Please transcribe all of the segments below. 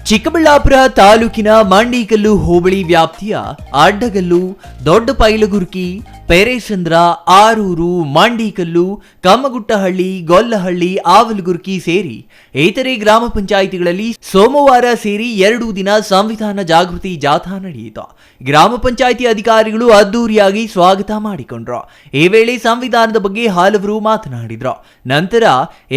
ಚಿಕ್ಕಬಳ್ಳಾಪುರ ತಾಲೂಕಿನ ಮಂಡಿಕಲ್ಲು ಹೋಬಳಿ ವ್ಯಾಪ್ತಿಯ ಅಡ್ಡಗಲ್ಲು, ದೊಡ್ಡ ಪೈಲಗುರ್ಕಿ, ಪೆರೇಸಂದ್ರ, ಆರೂರು, ಮಂಡಿಕಲ್ಲು, ಕಮ್ಮಗುಟ್ಟಹಳ್ಳಿ, ಗೊಲ್ಲಹಳ್ಳಿ, ಆವಲಗುರ್ಕಿ ಸೇರಿ ಇತರೆ ಗ್ರಾಮ ಪಂಚಾಯಿತಿಗಳಲ್ಲಿ ಸೋಮವಾರ ಸೇರಿ 2 ದಿನ ಸಂವಿಧಾನ ಜಾಗೃತಿ ಜಾಥಾ ನಡೆಯಿತು. ಗ್ರಾಮ ಪಂಚಾಯಿತಿ ಅಧಿಕಾರಿಗಳು ಅದ್ದೂರಿಯಾಗಿ ಸ್ವಾಗತ ಮಾಡಿಕೊಂಡ್ರು. ಈ ವೇಳೆ ಸಂವಿಧಾನದ ಬಗ್ಗೆ ಹಲವರು ಮಾತನಾಡಿದ್ರು. ನಂತರ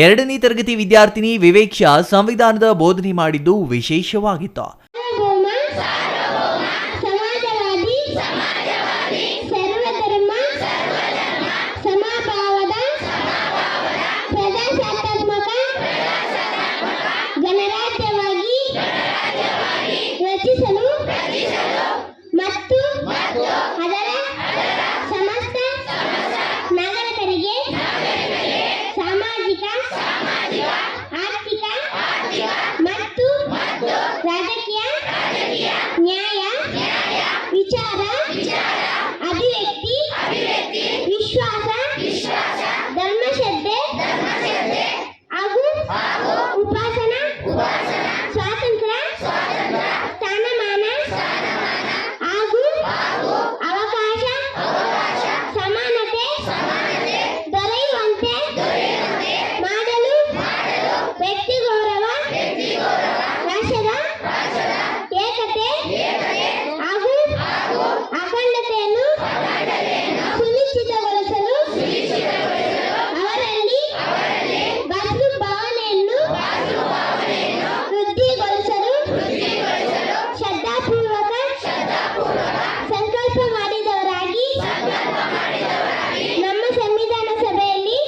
2ನೇ ತರಗತಿ ವಿದ್ಯಾರ್ಥಿನಿ ವಿವೇಕ್ಷಾ ಸಂವಿಧಾನದ ಬೋಧನೆ ಮಾಡಿದ್ದು ವಿಶೇಷವಾಗಿತ್ತು. ಮತ್ತು ಅದರ ಸಮಸ್ತ ನಾಗರಿಕರಿಗೆ ಸಾಮಾಜಿಕ, ಆರ್ಥಿಕ ಮತ್ತು ರಾಜಕೀಯ ನ್ಯಾಯ, ವಿಚಾರ, ಅಭಿವ್ಯಕ್ತಿ, ವಿಶ್ವಾಸ, ಧರ್ಮಶ್ರದ್ಧೆ ಹಾಗೂ ಉಪಾಸನಾ ಸ್ವಾತಂತ್ರ್ಯ, ಸ್ಥಾನಮಾನ ಹಾಗೂ ಅವಕಾಶ ಸಮಾನತೆ ದೊರೆಯುವಂತೆ ಮಾಡಲು ವ್ಯಕ್ತಿ ಗೌರವ, ರಾಷ್ಟ್ರದ ಏಕತೆ ಹಾಗೂ ಅಖಂಡತೆಯನ್ನು ಸುನಿಶ್ಚಿತಗೊಳಿಸಲು ಅವರಲ್ಲಿ ಬಾಸು ಭಾವನೆಯನ್ನು ವೃದ್ಧಿಗೊಳಿಸಲು ಶ್ರದ್ಧಾಪೂರ್ವಕ ಸಂಕಲ್ಪ ಮಾಡಿದವರಾಗಿ ನಮ್ಮ ಸಂವಿಧಾನ ಸಭೆಯಲ್ಲಿ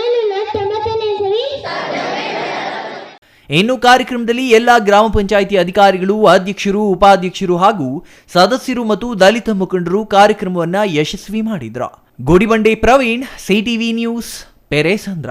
1990ನೇ ಇಸವಿ. ಇನ್ನು ಕಾರ್ಯಕ್ರಮದಲ್ಲಿ ಎಲ್ಲಾ ಗ್ರಾಮ ಪಂಚಾಯಿತಿ ಅಧಿಕಾರಿಗಳು, ಅಧ್ಯಕ್ಷರು, ಉಪಾಧ್ಯಕ್ಷರು ಹಾಗೂ ಸದಸ್ಯರು ಮತ್ತು ದಲಿತ ಮುಖಂಡರು ಕಾರ್ಯಕ್ರಮವನ್ನು ಯಶಸ್ವಿ ಮಾಡಿದ್ರು. Gudibande Praveen, CTV news, Peresandra.